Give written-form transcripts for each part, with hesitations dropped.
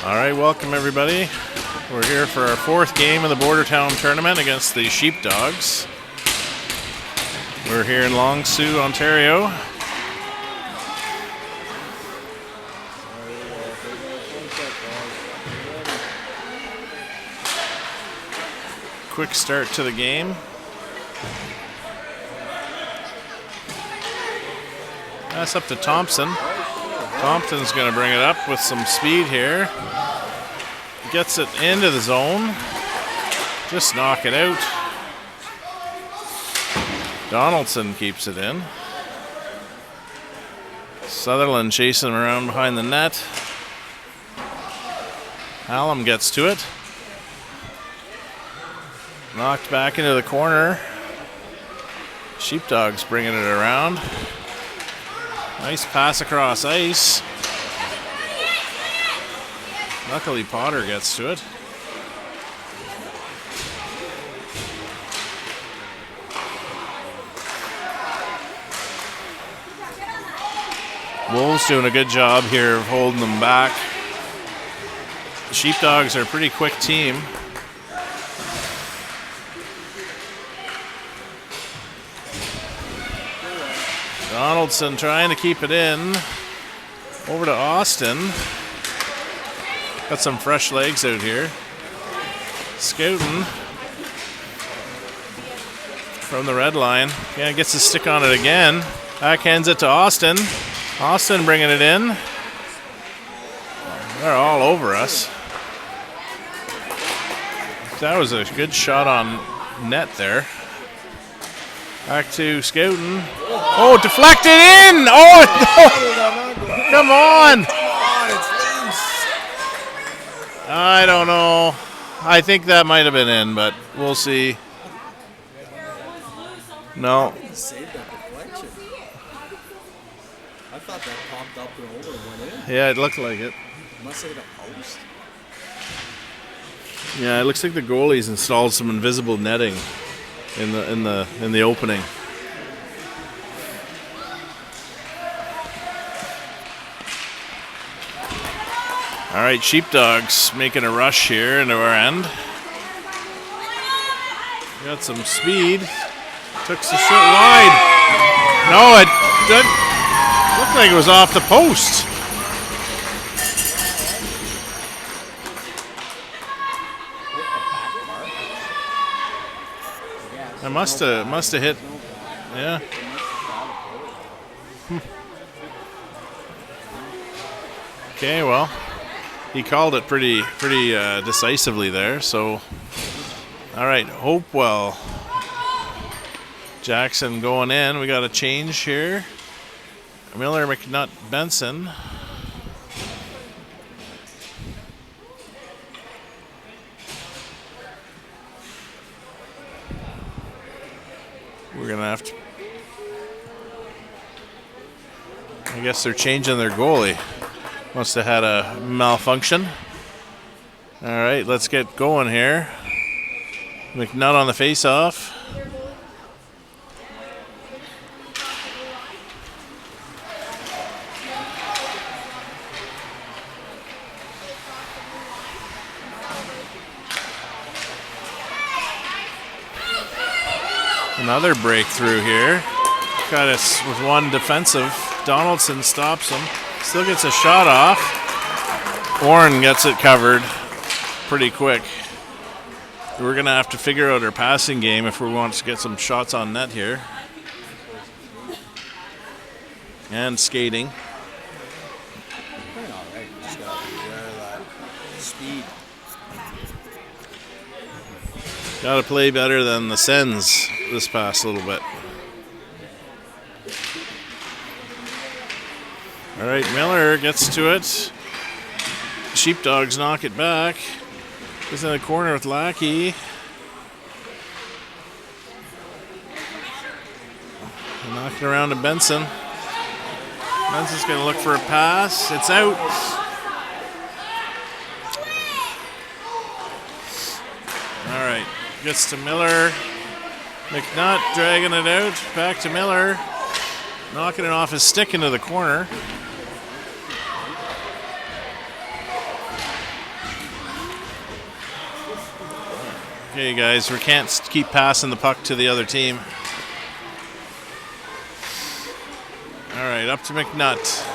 All right, welcome everybody. We're here for our fourth game of the Bordertown tournament against the Sheepdogs. We're here in Long Sault, Ontario. Quick start to the game. Pass up to Thompson. Thompson's going to bring it up with some speed here. Gets it into the zone. Just knock it out. Donaldson keeps it in. Sutherland chasing him around behind the net. Hallam gets to it. Knocked back into the corner. Sheepdogs bringing it around. Nice pass across ice. Luckily Potter gets to it. Wolves doing a good job here of holding them back. The Sheepdogs are a pretty quick team. Donaldson trying to keep it in. Over to Austin. Got some fresh legs out here. Scouting from the red line. Yeah, gets his stick on it again. Backhands it to Austin. Austin bringing it in. They're all over us. That was a good shot on net there. Back to Scouting. Oh, deflected in! Oh, no. Come on! I don't know. I think that might have been in, but we'll see. No. I thought that popped up and over and went in. Yeah, it looked like it. Must have hit a post. Yeah, it looks like the goalie's installed some invisible netting in the opening. All right, Sheepdogs making a rush here into our end. Got some speed. Took the shot wide. No, it looked like it was off the post. I must have hit. Yeah. Okay, well, he called it pretty decisively there. So, all right, Hopewell, Jackson going in. We got a change here. Miller, McNutt, Benson. We're gonna have to. I guess they're changing their goalie. Must have had a malfunction. All right, let's get going here. McNutt on the face-off. Another breakthrough here. Got us with one defensive. Donaldson stops him. Still gets a shot off. Orrin gets it covered pretty quick. We're going to have to figure out our passing game if we want to get some shots on net here. And skating. All right, just got to be aware of that speed. Got to play better than the Sens this past little bit. All right, Miller gets to it. Sheepdogs knock it back. He's in the corner with Lackey. Knocking around to Benson. Benson's going to look for a pass. It's out. All right, gets to Miller. McNutt dragging it out. Back to Miller. Knocking it off his stick into the corner. Okay, guys, we can't keep passing the puck to the other team. All right, up to McNutt.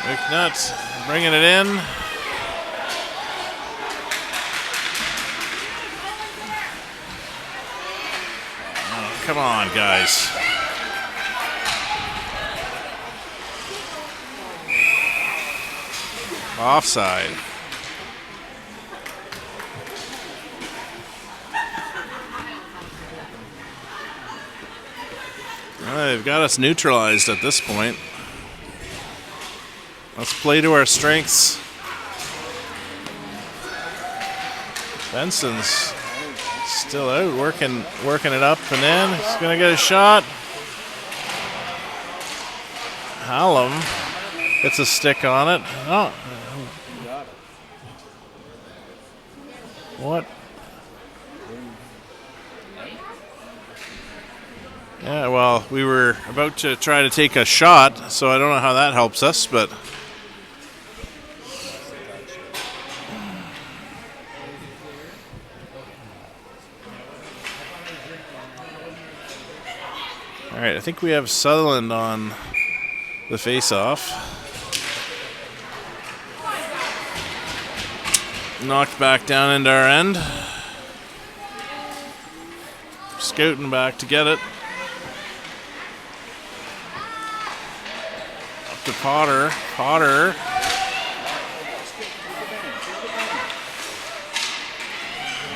McNutt bringing it in. Oh, come on, guys. Offside. They've got us neutralized at this point. Let's play to our strengths. Benson's still out, working it up and in. He's gonna get a shot. Hallam gets a stick on it. Oh, what? Yeah, well, we were about to try to take a shot, so I don't know how that helps us, but all right, I think we have Sutherland on the face-off. Knocked back down into our end. Scouting back to get it. Up to Potter. Potter.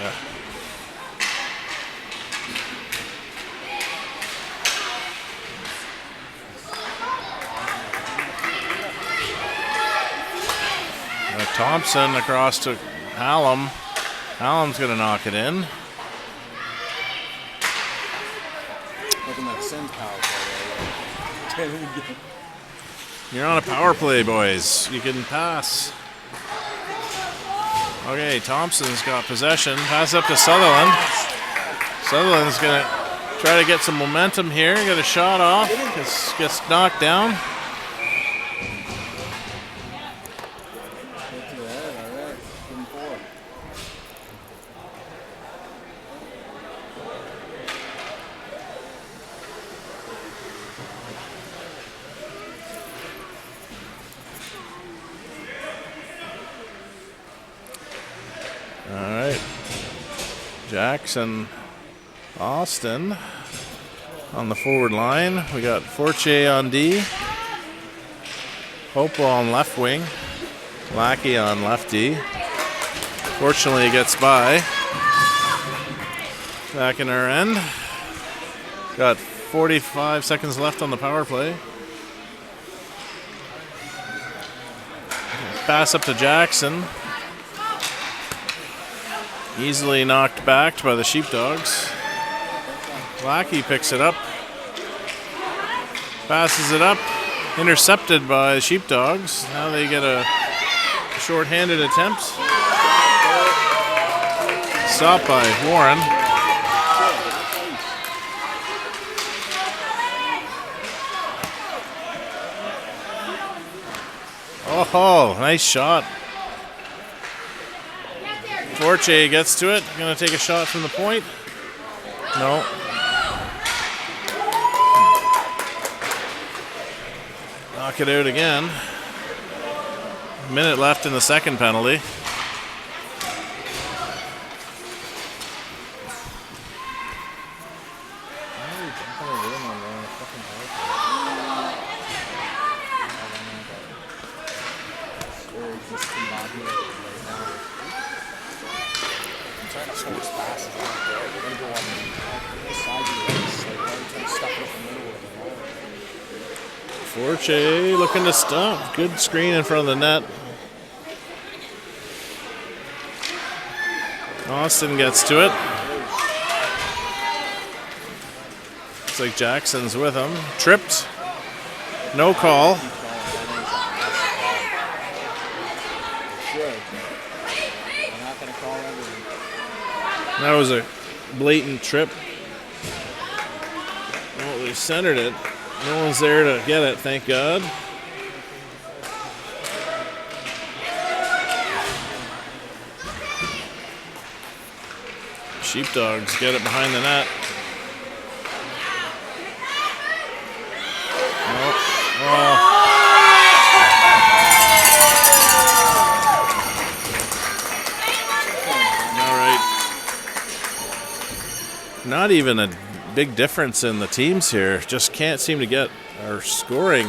Yeah. Thompson across to Hallam. Hallam's going to knock it in. Look at that send power play. You're on a power play, boys. You can pass. Okay, Thompson's got possession. Pass up to Sutherland. Sutherland's going to try to get some momentum here. Get a shot off. Gets knocked down. Jackson, Austin on the forward line. We got Fortier on D, Hopewell on left wing, Lackey on left D. Fortunately, he gets by. Back in our end. Got 45 seconds left on the power play. Pass up to Jackson. Easily knocked back by the Sheepdogs. Lackey picks it up. Passes it up. Intercepted by the Sheepdogs. Now they get a short-handed attempt. Stopped by Warren. Oh, nice shot. Fortier gets to it. Going to take a shot from the point. No. Knock it out again. Minute left in the second penalty. Fortier looking to stop. Good screen in front of the net. Austin gets to it. Looks like Jackson's with him. Tripped. No call. That was a blatant trip. Well, they centered it. No one's there to get it, thank God. Sheepdogs get it behind the net. Nope. Oh. All right. Not even a big difference in the teams here. Just can't seem to get our scoring.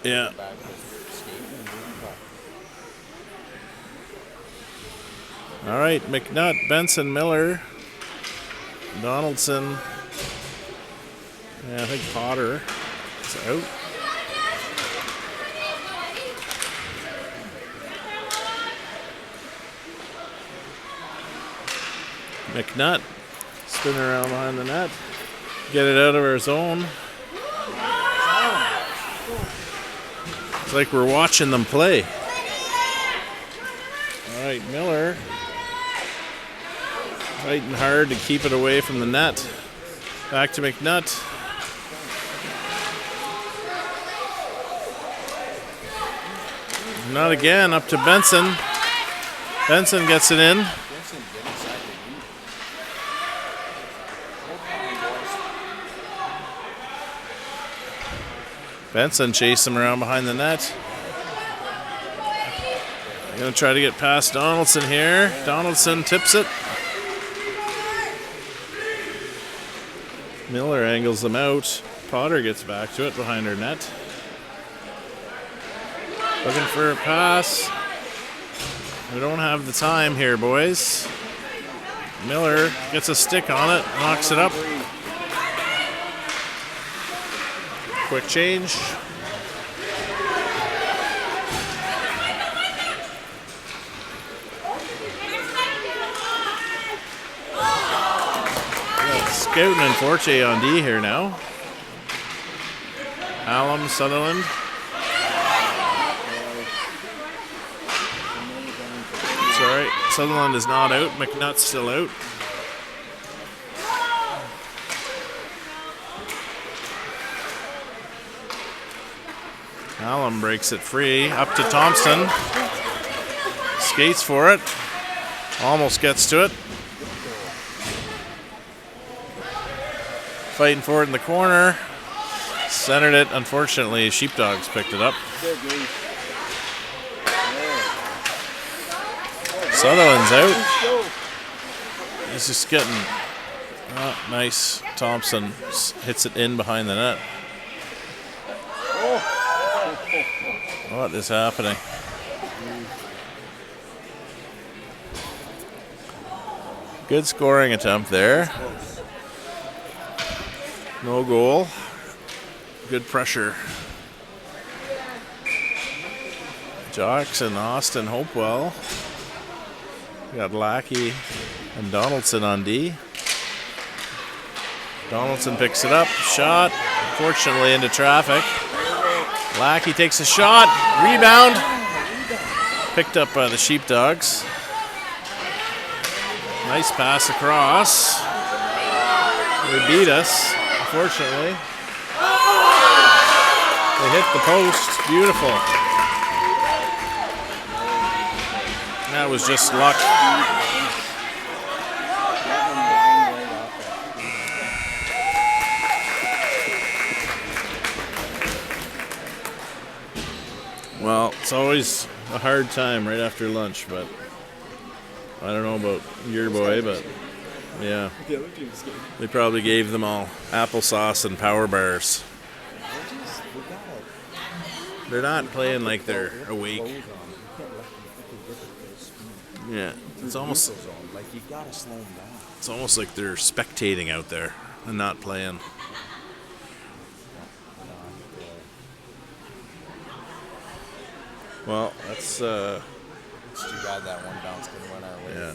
Yeah. All right, McNutt, Benson, Miller, Donaldson. Yeah, I think Potter is out. McNutt spinning around behind the net. Get it out of our zone. It's like we're watching them play. All right, Miller. Fighting hard to keep it away from the net. Back to McNutt. Not again, up to Benson. Benson gets it in. Benson chased him around behind the net. Gonna try to get past Donaldson here. Donaldson tips it. Miller angles them out. Potter gets back to it behind her net. Looking for a pass. We don't have the time here, boys. Miller gets a stick on it, knocks it up. Quick change. Scouting and Forte on D here now. Hallam, Sutherland. Sorry, Sutherland is not out. McNutt's still out. Hallam breaks it free. Up to Thompson. Skates for it. Almost gets to it. Fighting for it in the corner. Centered it. Unfortunately, Sheepdogs picked it up. Sutherland's out. He's just getting... Oh, nice. Thompson hits it in behind the net. What is happening? Good scoring attempt there. No goal. Good pressure. Jackson, Austin, Hopewell. We got Lackey and Donaldson on D. Donaldson picks it up. Shot. Unfortunately into traffic. Lackey takes a shot. Rebound. Picked up by the Sheepdogs. Nice pass across. They beat us, unfortunately. They hit the post. Beautiful. That was just luck. Well, it's always a hard time right after lunch, but I don't know about your boy, but yeah. They probably gave them all applesauce and power bars. They're not playing like they're awake. Yeah, it's almost like they're spectating out there and not playing. Well, that's It's too bad that one bounce didn't went our way. Yeah.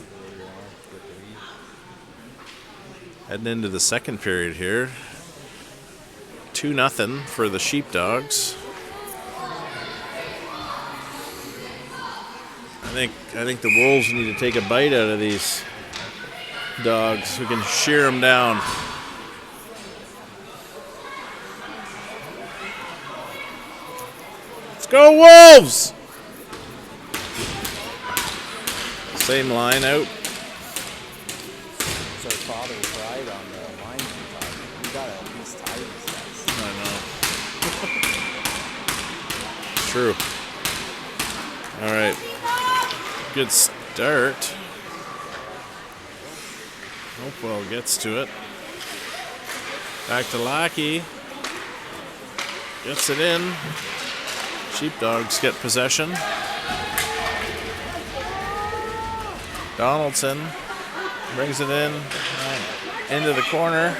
Heading into the second period here. 2-0 for the Sheepdogs. I think the Wolves need to take a bite out of these dogs. We can shear them down. Let's go Wolves! Same line out. So our father tried on the line. We got to at least tie these guys. I know. True. All right. Good start. Hopewell gets to it. Back to Lackey. Gets it in. Sheepdogs get possession. Donaldson brings it in into the corner.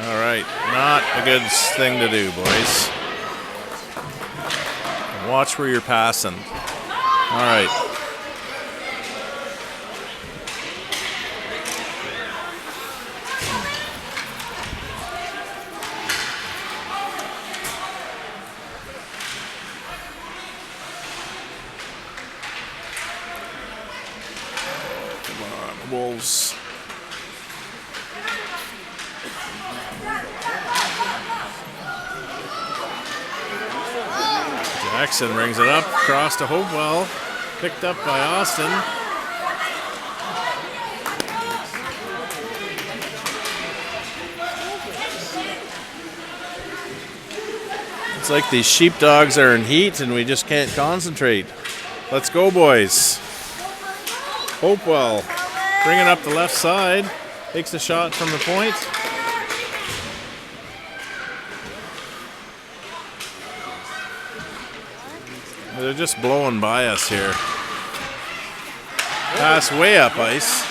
All right, not a good thing to do, boys. Watch where you're passing. All right. Come on, Wolves. Jackson brings it up, across to Hopewell, picked up by Austin. It's like these sheepdogs are in heat and we just can't concentrate. Let's go, boys. Hopewell bringing up the left side, takes a shot from the point. They're just blowing by us here. Pass way up ice.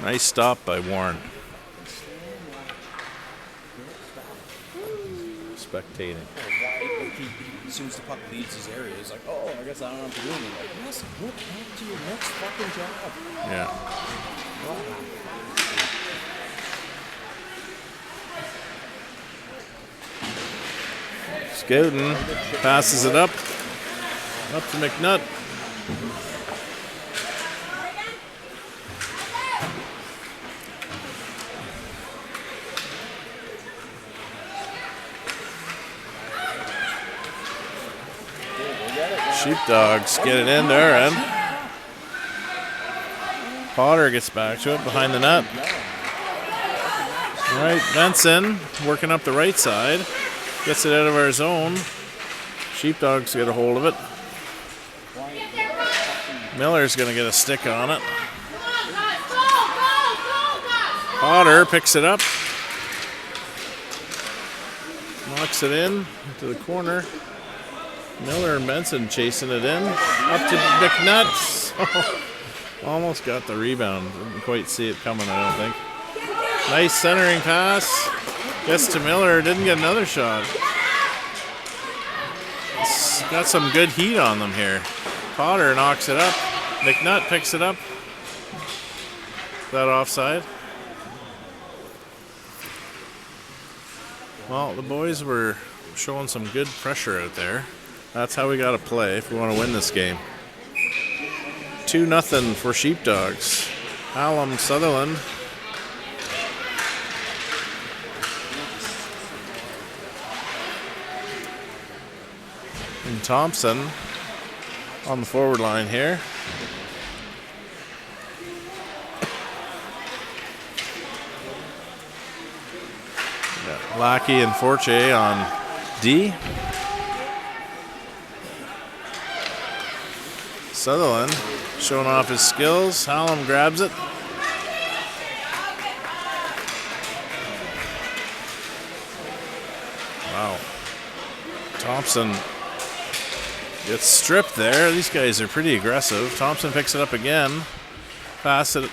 Nice stop by Warren. Spectating. As soon as the puck leaves his area, he's like, oh, I guess I don't have to do anything. Like, yes, go back to your next fucking job. Yeah. Scouten passes it up to McNutt. Sheepdogs get it in there, and Potter gets back to it behind the net. All right, Benson working up the right side. Gets it out of our zone. Sheepdogs get a hold of it. Miller's going to get a stick on it. Potter picks it up. Knocks it in into the corner. Miller and Benson chasing it in. Up to McNutt. Almost got the rebound. Didn't quite see it coming, I don't think. Nice centering pass. Gets to Miller. Didn't get another shot. It's got some good heat on them here. Potter knocks it up. McNutt picks it up. Is that offside? Well, the boys were showing some good pressure out there. That's how we got to play if we want to win this game. 2-0 for Sheepdogs. Hallam Sutherland. And Thompson on the forward line here. Got Lackey and Forche on D. Sutherland showing off his skills. Hallam grabs it. Wow. Thompson gets stripped there. These guys are pretty aggressive. Thompson picks it up again. Pass it.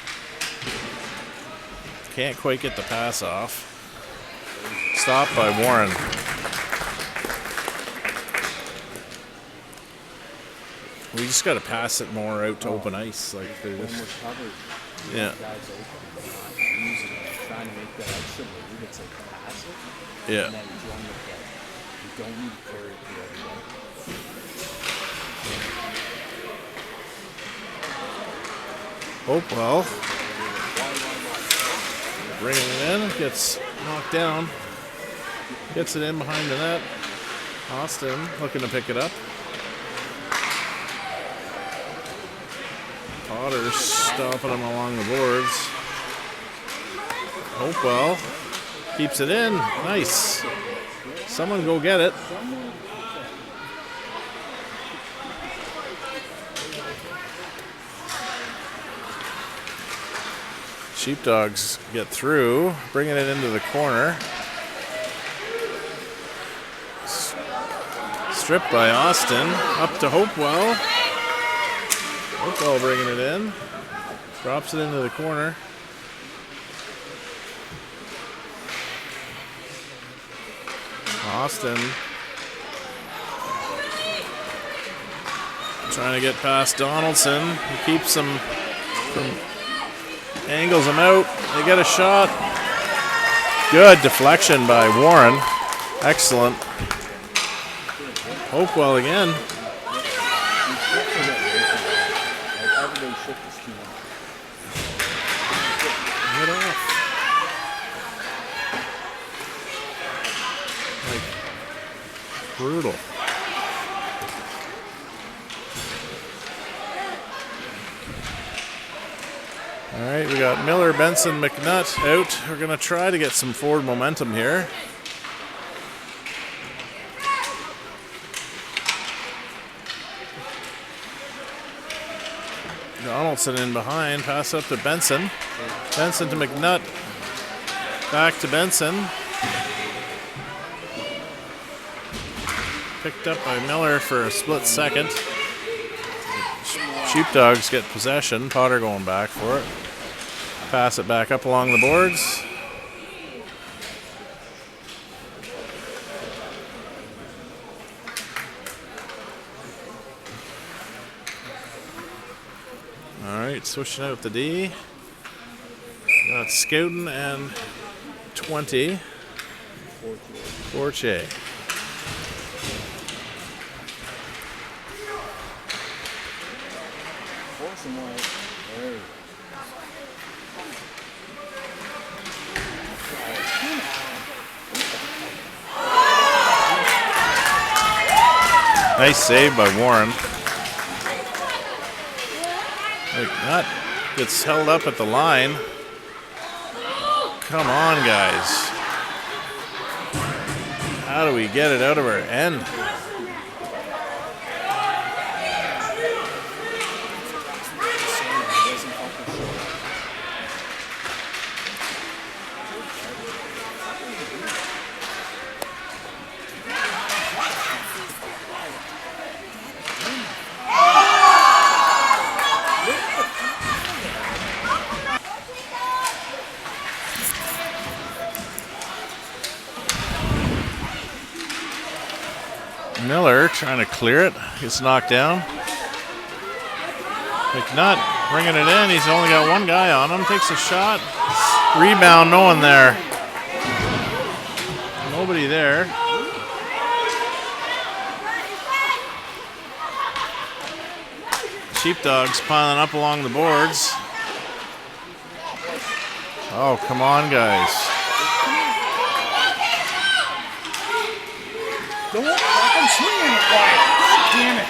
Can't quite get the pass off. Stopped by Warren. We just got to pass it more out to open ice. Like they're just, yeah. Trying to make that extra move. It's like pass it. Yeah. And then join the play. You don't need to carry it to everybody. Hopewell bringing it in, gets knocked down, gets it in behind the net. Austin looking to pick it up. Potter's stopping him along the boards. Hopewell keeps it in. Nice. Someone go get it. Sheepdogs get through, bringing it into the corner. Stripped by Austin, up to Hopewell. Hopewell bringing it in, drops it into the corner. Austin trying to get past Donaldson. He keeps him from, angles him out. They get a shot. Good deflection by Warren. Excellent. Hopewell again. Get off. Like, brutal. All right, we got Miller, Benson, McNutt out. We're going to try to get some forward momentum here. Donaldson in behind, pass up to Benson. Benson to McNutt. Back to Benson. Picked up by Miller for a split second. Sheepdogs get possession. Potter going back for it. Pass it back up along the boards. All right, switching out the D. Got Scouten and 20. Forche. Nice save by Warren. That gets held up at the line. Come on, guys. How do we get it out of our end? Miller trying to clear it. Gets knocked down. McNutt bringing it in. He's only got one guy on him. Takes a shot. Rebound, no one there. Nobody there. Sheepdogs piling up along the boards. Oh, come on, guys. Don't fucking swing in it, God damn it.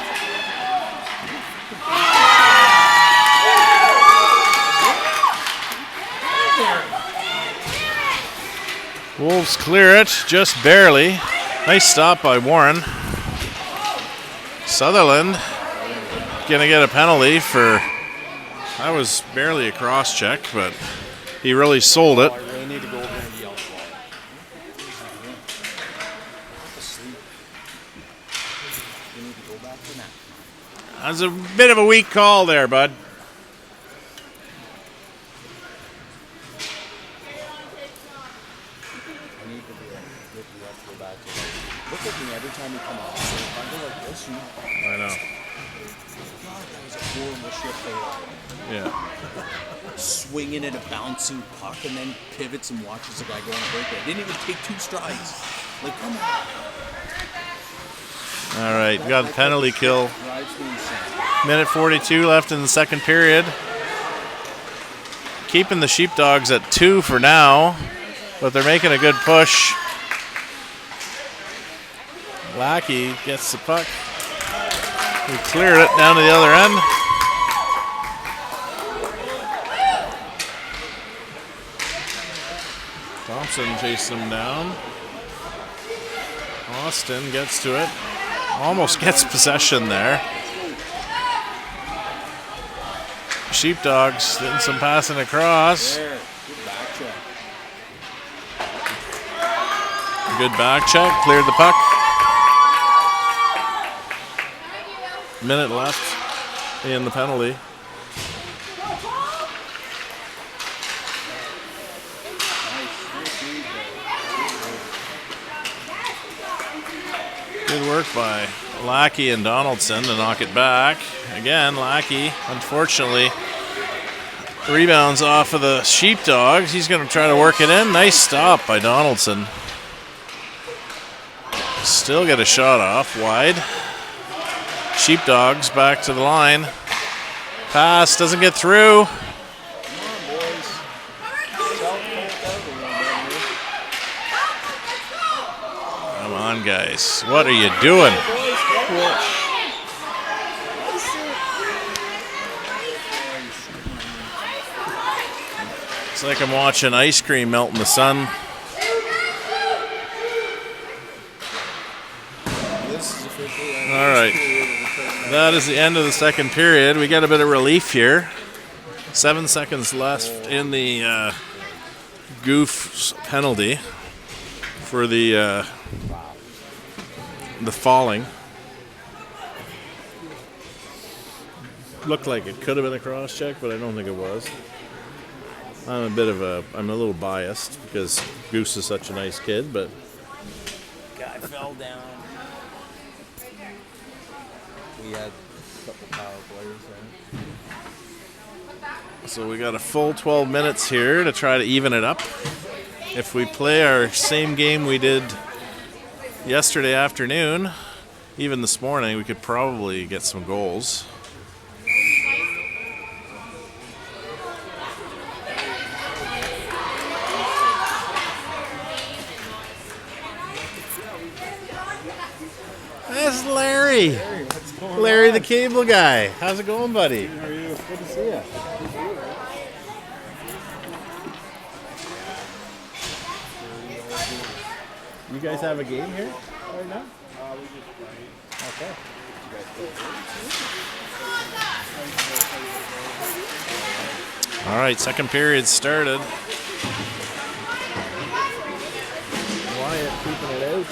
Wolves clear it, just barely. Nice stop by Warren. Sutherland gonna get a penalty for, that was barely a cross check, but he really sold it. I really need to go over and yell. That was a bit of a weak call there, bud. I need to be with the ref to go back to look at me every time you come out. So if I go like this, you. I know. God, that was a horrible shift there. Yeah. Swinging at a bouncing puck and then pivots and watches the guy go on a breakaway. Didn't even take 2 strides. Like, come on. All right, we got a penalty kill. Drives me insane. Minute 42 left in the second period. keeping the Sheepdogs at 2 for now, but they're making a good push. Lackey gets the puck. He cleared it down to the other end. Thompson chasing him down. Austin gets to it. Almost gets possession there. Sheepdogs doing some passing across. Good back check. Cleared the puck. Minute left in the penalty. Good work by Lackey and Donaldson to knock it back. Again, Lackey, unfortunately, rebounds off of the Sheepdogs. He's going to try to work it in. Nice stop by Donaldson. Still get a shot off wide. Sheepdogs back to the line. Pass doesn't get through. Come on, guys. What are you doing? It's like I'm watching ice cream melt in the sun. All right. That is the end of the second period. We get a bit of relief here. 7 seconds left in the goof penalty for the falling. Looked like it could have been a cross check, but I don't think it was. I'm a little biased because Goose is such a nice kid, but Guy fell down. We had a couple power players there. so we got a full 12 minutes here to try to even it up. If we play our same game we did yesterday afternoon, even this morning, we could probably get some goals. That's Larry. Larry the cable guy. How's it going, buddy? How are you? Good to see you. You guys have a game here right now? We just played. Okay. All right, second period started. Wyatt keeping it out.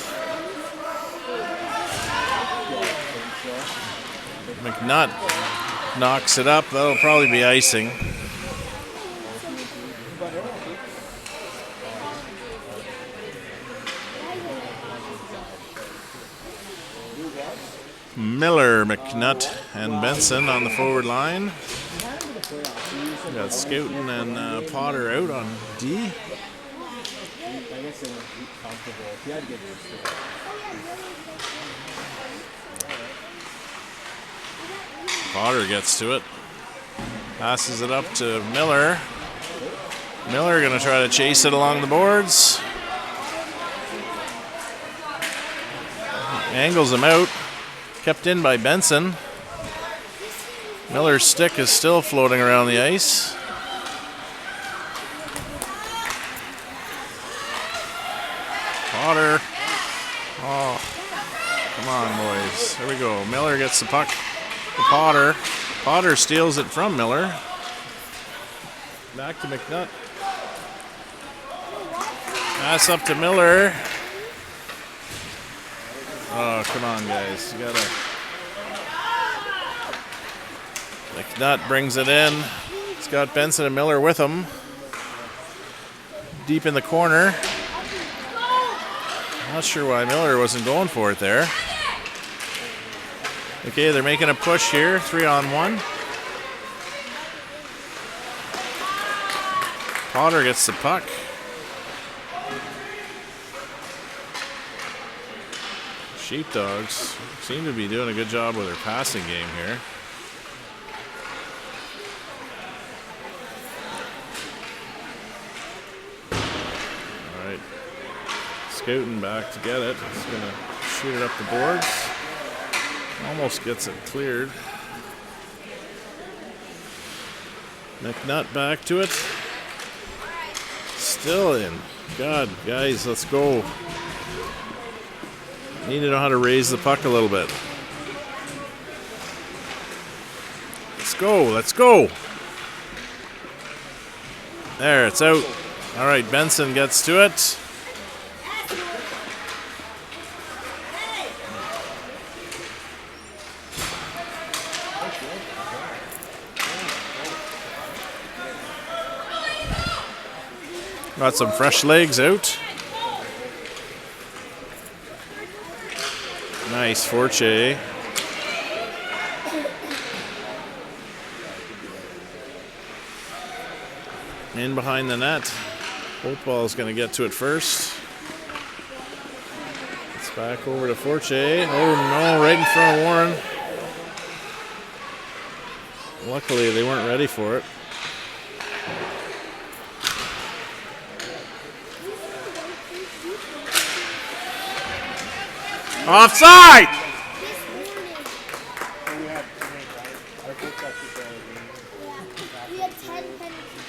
McNutt knocks it up. That'll probably be icing. Miller, McNutt, and Benson on the forward line. We got Scouton and Potter out on D. Potter gets to it. Passes it up to Miller. Miller going to try to chase it along the boards. Angles him out. Kept in by Benson. Miller's stick is still floating around the ice. Potter. Oh, come on, boys. Here we go. Miller gets the puck to Potter. Potter steals it from Miller. Back to McNutt. Pass up to Miller. Oh, come on, guys. You gotta. McNutt brings it in. He's got Benson and Miller with him. Deep in the corner. Not sure why Miller wasn't going for it there. Okay, they're making a push here. 3-on-1. Potter gets the puck. Sheepdogs seem to be doing a good job with their passing game here. Scouting back to get it. He's going to shoot it up the boards. Almost gets it cleared. McNutt back to it. Still in. God, guys, let's go. Need to know how to raise the puck a little bit. Let's go, let's go. There, it's out. All right, Benson gets to it. Got some fresh legs out. Nice Forche. In behind the net. Hopewell's going to get to it first. It's back over to Forche. Oh no, right in front of Warren. Luckily, they weren't ready for it. Offside!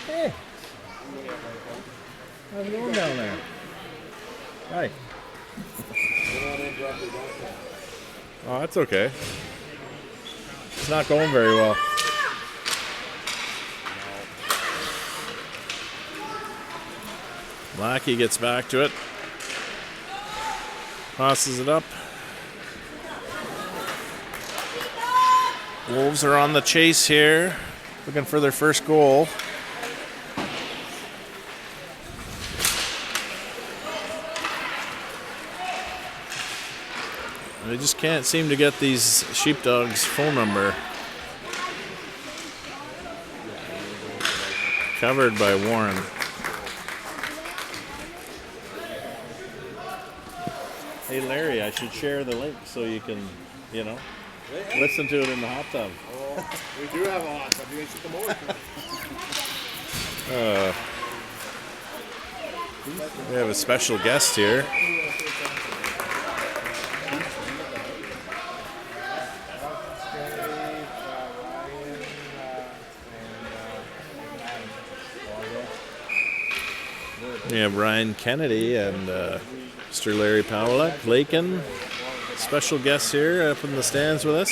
Hey. How's it going down there? Hi. Oh, that's okay. It's not going very well. Lackey gets back to it. Passes it up. Wolves are on the chase here, looking for their first goal. They just can't seem to get these Sheepdogs' phone number. Covered by Warren. Hey Larry, I should share the link so you can, listen to it in the hot tub. Oh, we do have a hot tub. You guys should come over. We have a special guest here. We have Ryan Kennedy and Mr. Larry Pawlak, Lakin. Special guests here up in the stands with us.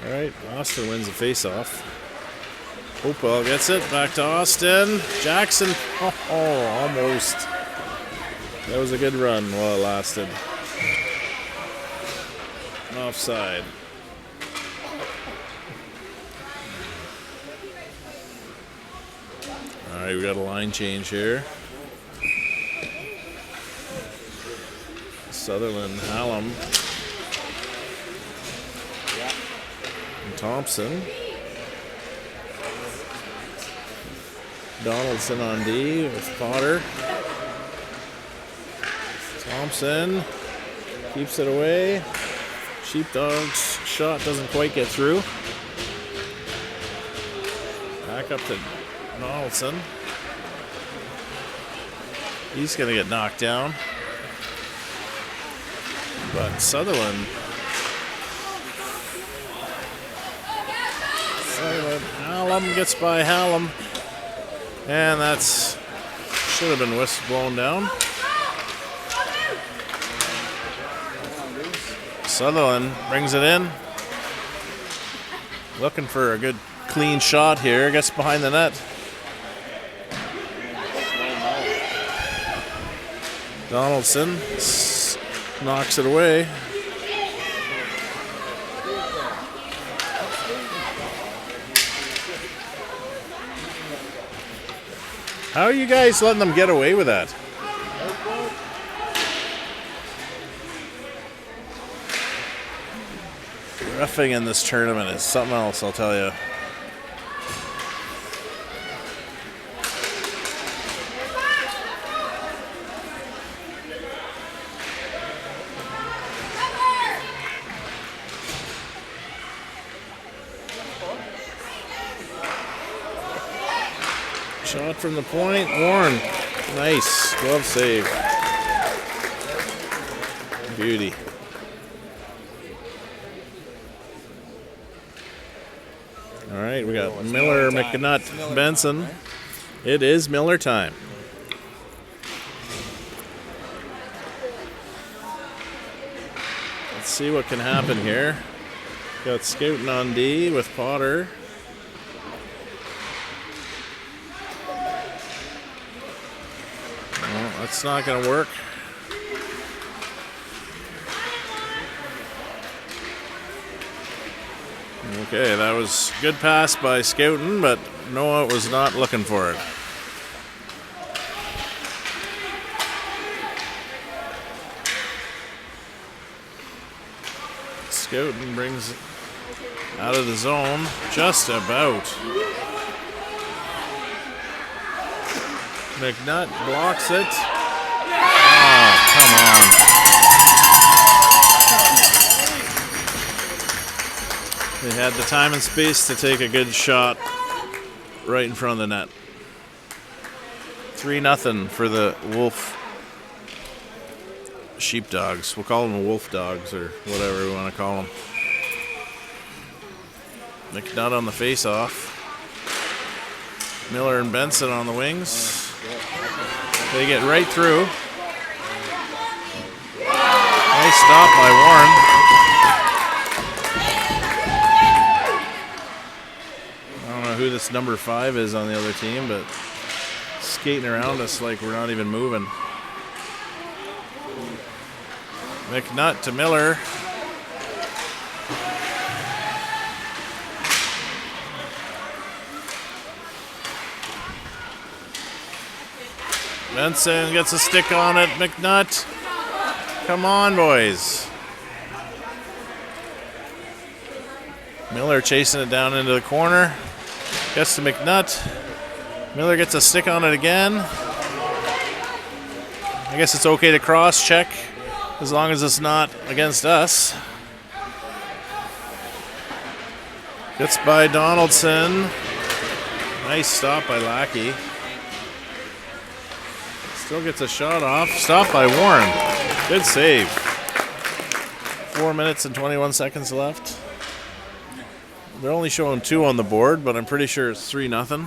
All right, Austin wins the face-off. Hopewell gets it, back to Austin. Jackson, almost. That was a good run while it lasted. Offside. All right, we got a line change here. Sutherland, Hallam, and Thompson. Donaldson on D with Potter. Thompson keeps it away. Sheepdogs shot doesn't quite get through. Back up to Donaldson. He's going to get knocked down. But Sutherland. Hallam gets by Hallam. And that's should have been whistle blown down. Sutherland brings it in. Looking for a good clean shot here. Gets behind the net. Donaldson knocks it away. How are you guys letting them get away with that? Roughing in this tournament is something else, I'll tell you. Shot from the point. Warren. Nice. Glove save. Beauty. All right, we got Miller, McNutt, Benson. It is Miller time. Let's see what can happen here. Got Scouting on D with Potter. Well, that's not going to work. Okay, that was good pass by Scouting, but Noah was not looking for it. Scouting brings it out of the zone, just about. McNutt blocks it. Oh, come on. They had the time and space to take a good shot right in front of the net. 3-0 for the Wolf Sheepdogs. We'll call them the Wolf Dogs or whatever we want to call them. McNutt on the face-off. Miller and Benson on the wings. They get right through. Nice stop by Warren. Who this number 5 is on the other team, but skating around us like we're not even moving. McNutt to Miller. Benson gets a stick on it. McNutt. Come on, boys. Miller chasing it down into the corner. Gets to McNutt. Miller gets a stick on it again. I guess it's okay to cross check as long as it's not against us. Gets by Donaldson. Nice stop by Lackey. Still gets a shot off. Stop by Warren. Good save. 4 minutes and 21 seconds left. They're only showing 2 on the board, but I'm pretty sure it's 3-0.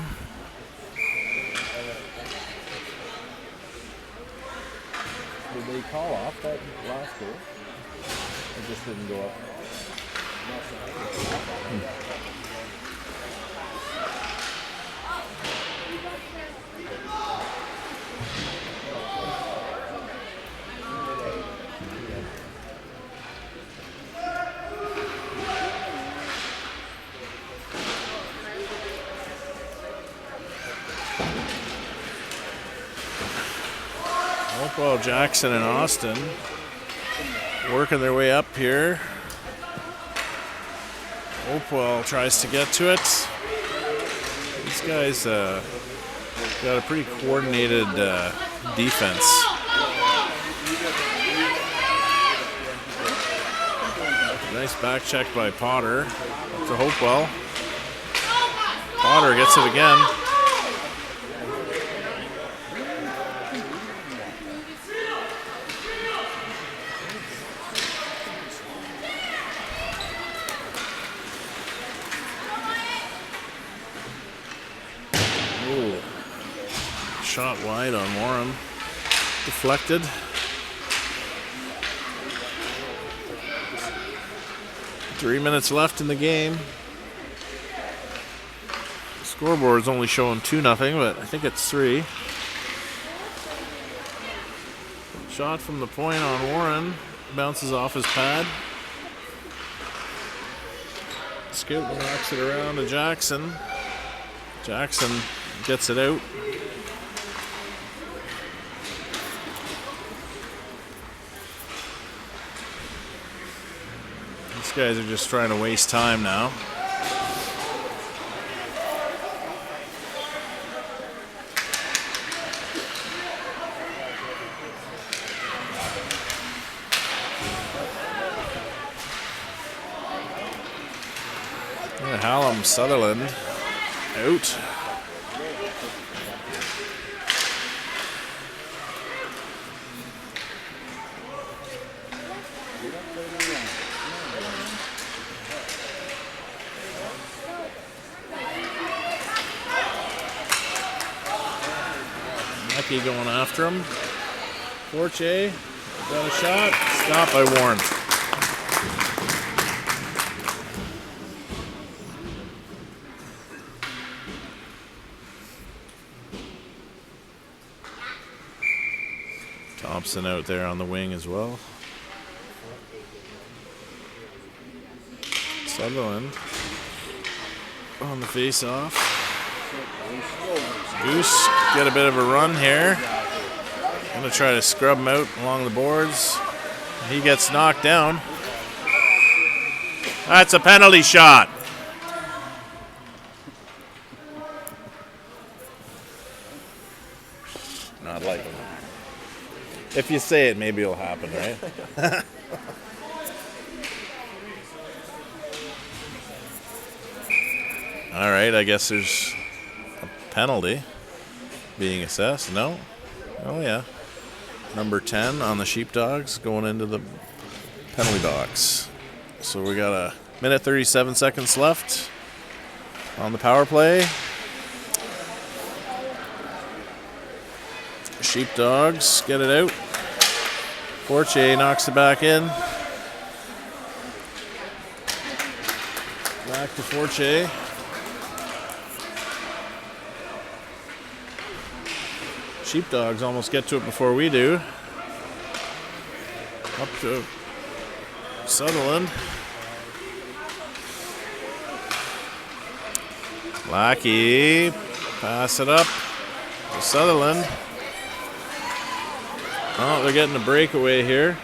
Did they call off that last goal? It just didn't go up. Hopewell, Jackson, and Austin working their way up here. Hopewell tries to get to it. These guys got a pretty coordinated defense. Nice back check by Potter up to Hopewell. Potter gets it again. Shot wide on Warren. Deflected. Three minutes left in the game. The scoreboard's only showing 2-0, but I think it's 3. Shot from the point on Warren. Bounces off his pad. Scout knocks it around to Jackson. Jackson gets it out. These guys are just trying to waste time now. Hallam Sutherland out. Lucky going after him. Forche got a shot. Stopped by Warren. Thompson out there on the wing as well. Sutherland on the face-off. Goose get a bit of a run here. Gonna try to scrub him out along the boards. He gets knocked down. That's a penalty shot. Not like him. If you say it, maybe it'll happen, right? All right, I guess there's a penalty being assessed. No? Oh, yeah. Number 10 on the Sheepdogs going into the penalty box. So we got a minute 37 seconds left on the power play. Sheepdogs get it out. Forche knocks it back in. Back to Forche. Sheepdogs almost get to it before we do. Up to Sutherland. Lackey. Pass it up to Sutherland. Oh, they're getting a breakaway here.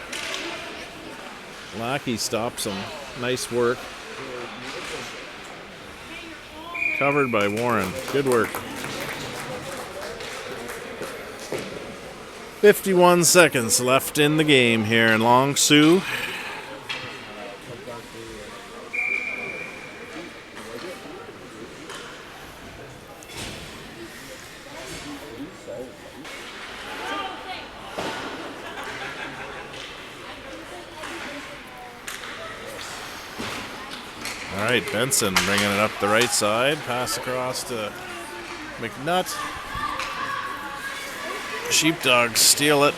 Lackey stops them. Nice work. Covered by Warren. Good work. 51 seconds left in the game here in Long Sault. All right, Benson bringing it up the right side. Pass across to McNutt. Sheepdogs steal it.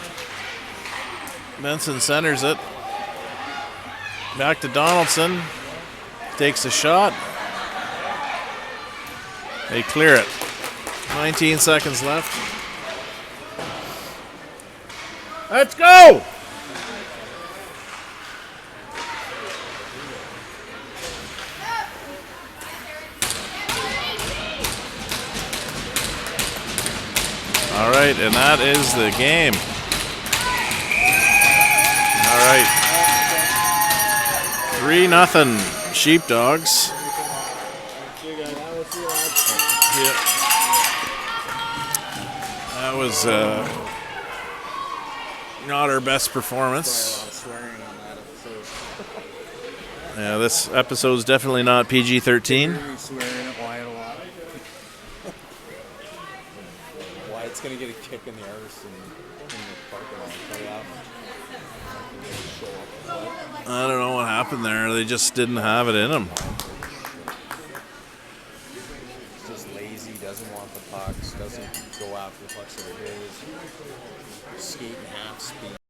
Benson centers it. Back to Donaldson. Takes a shot. They clear it. 19 seconds left. Let's go! All right, and that is the game. All right. 3-0 Sheepdogs. Yeah. That was not our best performance. Yeah, this episode is definitely not PG-13. It's going to get a kick in the arse in the parking lot. I don't know what happened there. They just didn't have it in them. He's just lazy, doesn't want the pucks, doesn't go after the pucks that are his. Skating half speed.